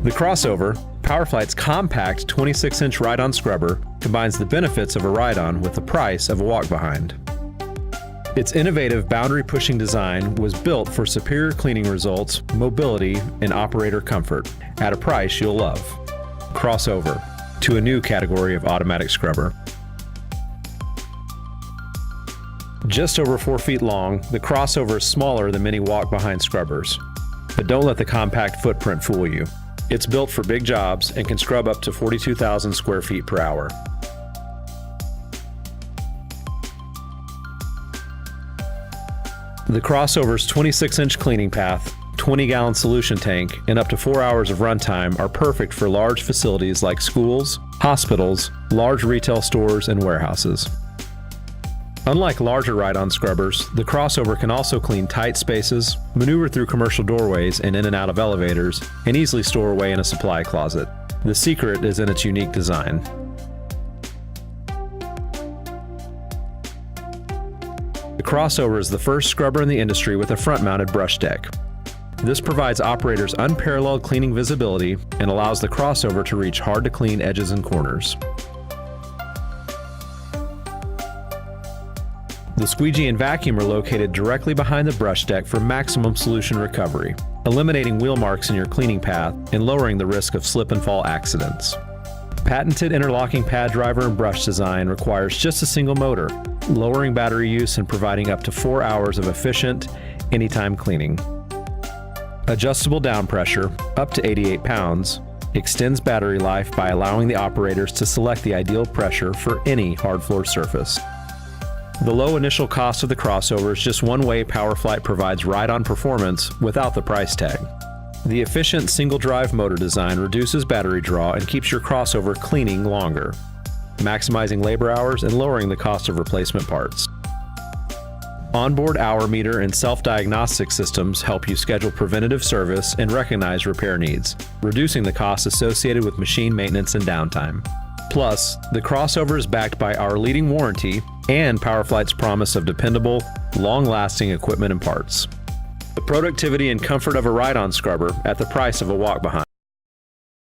The crossover, Powr-Flite's compact 26-inch ride-on scrubber, combines the benefits of a ride-on with the price of a walk-behind. Its innovative boundary-pushing design was built for superior cleaning results, mobility, and operator comfort at a price you'll love. Crossover, to a new category of automatic scrubber. Just over 4 feet long, the crossover is smaller than many walk-behind scrubbers. But don't let the compact footprint fool you. It's built for big jobs and can scrub up to 42,000 square feet per hour. The crossover's 26-inch cleaning path, 20-gallon solution tank, and up to 4 hours of runtime are perfect for large facilities like schools, hospitals, large retail stores, and warehouses. Unlike larger ride-on scrubbers, the crossover can also clean tight spaces, maneuver through commercial doorways and in and out of elevators, and easily store away in a supply closet. The secret is in its unique design. The crossover is the first scrubber in the industry with a front-mounted brush deck. This provides operators unparalleled cleaning visibility and allows the crossover to reach hard-to-clean edges and corners. The squeegee and vacuum are located directly behind the brush deck for maximum solution recovery, eliminating wheel marks in your cleaning path and lowering the risk of slip and fall accidents. Patented interlocking pad driver and brush design requires just a single motor, lowering battery use and providing up to 4 hours of efficient, anytime cleaning. Adjustable down pressure, up to 88 pounds, extends battery life by allowing the operators to select the ideal pressure for any hard floor surface. The low initial cost of the crossover is just one way Powr-Flite provides ride-on performance without the price tag. The efficient single-drive motor design reduces battery draw and keeps your crossover cleaning longer, maximizing labor hours and lowering the cost of replacement parts. Onboard hour meter and self-diagnostic systems help you schedule preventative service and recognize repair needs, reducing the costs associated with machine maintenance and downtime. Plus, the crossover is backed by our leading warranty and Powr-Flite's promise of dependable, long-lasting equipment and parts. The productivity and comfort of a ride-on scrubber at the price of a walk-behind.